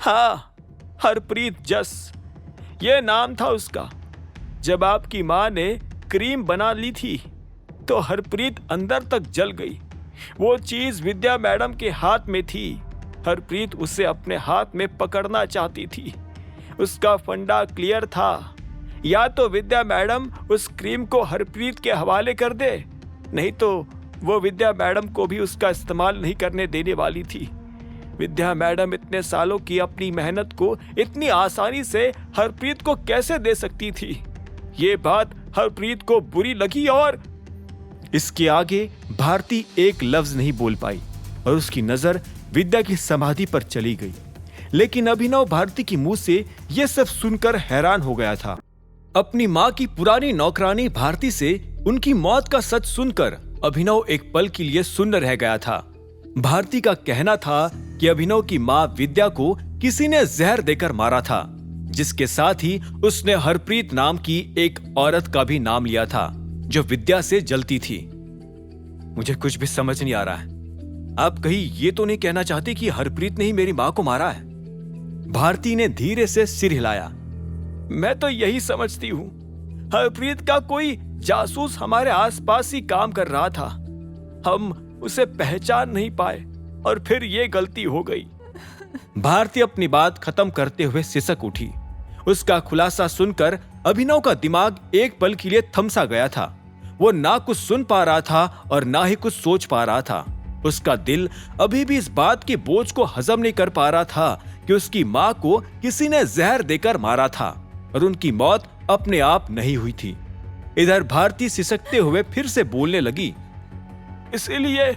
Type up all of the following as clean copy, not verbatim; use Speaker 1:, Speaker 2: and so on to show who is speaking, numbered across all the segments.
Speaker 1: हाँ, हरप्रीत जस, ये नाम था उसका। जब आपकी माँ ने क्रीम बना ली थी तो हरप्रीत अंदर तक जल गई। वो चीज विद्या मैडम के हाथ में थी। हरप्रीत उसे अपने हाथ में पकड़ना चाहती थी। उसका फंडा क्लियर था, या तो विद्या मैडम उस क्रीम को हरप्रीत के हवाले कर दे, नहीं तो वो विद्या मैडम को भी उसका इस्तेमाल नहीं करने देने वाली थी। विद्या मैडम इतने सालों की अपनी मेहनत को इतनी आसानी से हरप्रीत को कैसे दे सकती थी? ये बात हरप्रीत को बुरी लगी और इसके आगे भारती एक लफ्ज नहीं बोल पाई और उसकी नजर विद्या की समाधि पर चली गई। लेकिन अभिनव भारती की मुंह से यह सब सुनकर हैरान हो गया था। अपनी मां की पुरानी नौकरानी भारती से उनकी मौत का सच सुनकर अभिनव एक पल के लिए सुन्न रह गया था। भारती का कहना था कि अभिनव की मां विद्या को किसी ने जहर देकर मारा था, जिसके साथ ही उसने हरप्रीत नाम की एक औरत का भी नाम लिया था जो विद्या से जलती थी। मुझे कुछ भी समझ नहीं आ रहा है। आप कहीं ये तो नहीं कहना चाहते कि हरप्रीत ने ही मेरी मां को मारा है? भारती ने धीरे से सिर हिलाया। मैं तो यही समझती हूँ। हरप्रीत का कोई जासूस हमारे आसपास ही काम कर रहा था। हम उसे पहचान नहीं पाए और फिर ये गलती हो गई। भारती अपनी बात खत्म करते हुए सिसक उठी। उसका खुलासा सुनकर अभिनव का दिमाग एक पल के लिए थम सा गया था। वो ना कुछ सुन पा रहा था और ना ही कुछ सोच पा रहा था। उसका दिल अभी भी इस बात के बोझ को हजम नहीं कर पा रहा था कि उसकी मां को किसी ने जहर देकर मारा था और उनकी मौत अपने आप नहीं हुई थी। इधर भारती सिसकते हुए फिर से बोलने लगी। इसीलिए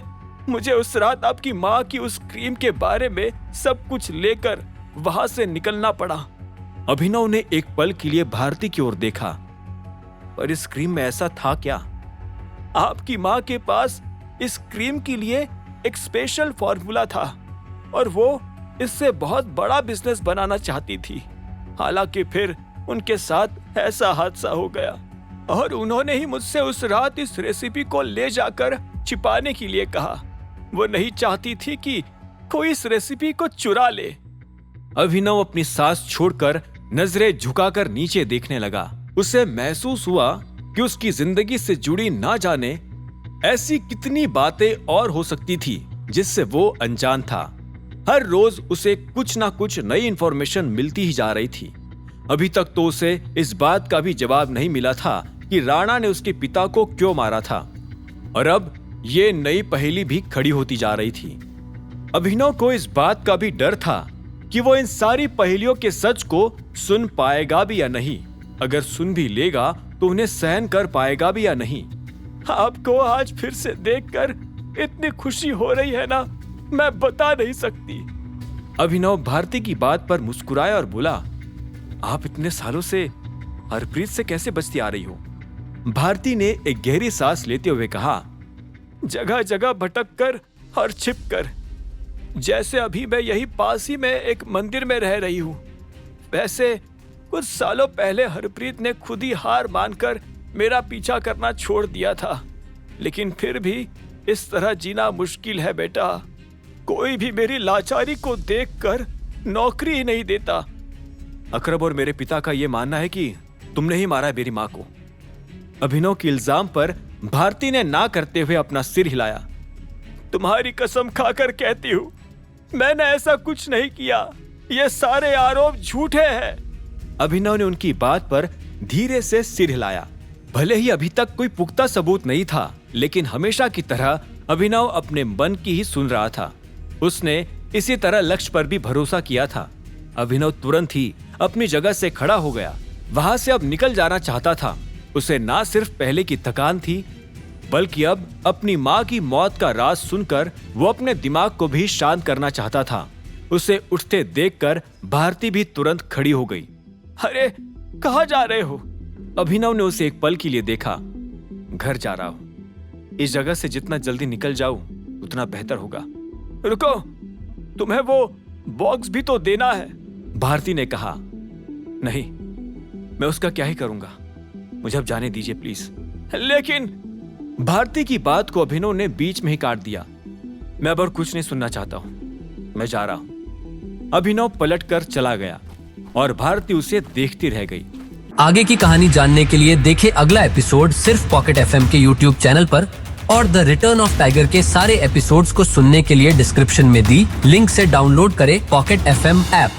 Speaker 1: मुझे उस रात आपकी मां की उस क्रीम के बारे में सब कुछ लेकर वहां से निकलना पड़ा। अभिनव ने एक पल के लिए भारती की ओर देखा। पर इस क्रीम में ऐसा था क्या? आपकी मां के पास इस क्रीम के लिए एक स्पेशल फॉर्मूला था और वो इससे बहुत बड़ा बिजनेस बनाना चाहती थी। हालांकि फिर उनके साथ ऐसा हादसा हो गया और उन्होंने ही मुझसे उस रात इस रेसिपी को ले जाकर छिपाने के लिए कहा। वो नहीं चाहती थी कि कोई इस रेसिपी को चुरा ले। अभिनव अपनी सांस छोड़कर नजरें झुकाकर नीचे देखने लगा। उसे महसूस हुआ कि उसकी जिंदगी से जुड़ी ना जाने ऐसी कितनी बातें और हो सकती थी जिससे वो अनजान था। हर रोज उसे कुछ ना कुछ नई इंफॉर्मेशन मिलती ही जा रही थी। अभी तक तो उसे इस बात का भी जवाब नहीं मिला था कि राणा ने उसके पिता को क्यों मारा था और अब ये नई पहेली भी खड़ी होती जा रही थी। अभिनव को इस बात का भी डर था कि वो इन सारी पहेलियों के सच को सुन पाएगा भी या नहीं। अगर सुन भी लेगा तो उन्हें सहन कर पाएगा भी या नहीं। आपको आज फिर से देखकर इतनी खुशी हो रही है ना, मैं बता नहीं सकती। अभिनव भारती की बात पर मुस्कुराया और बोला, आप इतने सालों से हरप्रीत से कैसे बचती आ रही हो? भारती ने एक गहरी सांस लेते हुए कहा, जगह जगह भटक कर और छिप कर। जैसे अभी मैं यही पास ही में एक मंदिर में रह रही हूँ, वैसे कुछ सालों पहले हरप्रीत ने खुद ही हार मानकर मेरा पीछा करना छोड़ दिया था। लेकिन फिर भी इस तरह जीना मुश्किल है बेटा। कोई भी मेरी लाचारी को देखकर नौकरी ही नहीं देता। अकरब और मेरे पिता का यह मानना है कि तुमने ही मारा है मेरी मां को। अभिनव के इल्जाम पर भारती ने ना करते हुए अपना सिर हिलाया। तुम्हारी कसम खाकर कहती हूँ, मैंने ऐसा कुछ नहीं किया। ये सारे आरोप झूठे हैं। अभिनव ने उनकी बात पर धीरे से सिर हिलाया। भले ही अभी तक कोई पुख्ता सबूत नहीं था, लेकिन हमेशा की तरह अभिनव अपने मन की ही सुन रहा था। उसने इसी तरह लक्ष्य पर भी भरोसा किया था। अभिनव तुरंत ही अपनी जगह से खड़ा हो गया। वहां से अब निकल जाना चाहता था। उसे ना सिर्फ पहले की थकान थी, बल्कि अब अपनी मां की मौत का राज सुनकर वो अपने दिमाग को भी शांत करना चाहता था। उसे उठते देखकर भारती भी तुरंत खड़ी हो गई। अरे कहाँ जा रहे हो? अभिनव ने उसे एक पल के लिए देखा। घर जा रहा हूं। इस जगह से जितना जल्दी निकल जाऊं उतना बेहतर होगा। रुको, तुम्हें वो बॉक्स भी तो देना है। भारती ने कहा। नहीं, मैं उसका क्या ही करूंगा। मुझे अब जाने दीजिए प्लीज। लेकिन भारती की बात को अभिनव ने बीच में ही काट दिया। मैं अब और कुछ नहीं सुनना चाहता हूं। मैं जा रहा हूं। अभिनव पलटकर चला गया और भारती उसे देखती रह गई।
Speaker 2: आगे की कहानी जानने के लिए देखें अगला एपिसोड सिर्फ पॉकेट एफएम के यूट्यूब चैनल पर, और द रिटर्न ऑफ टाइगर के सारे एपिसोड्स को सुनने के लिए डिस्क्रिप्शन में दी लिंक से डाउनलोड करें पॉकेट एफएम ऐप।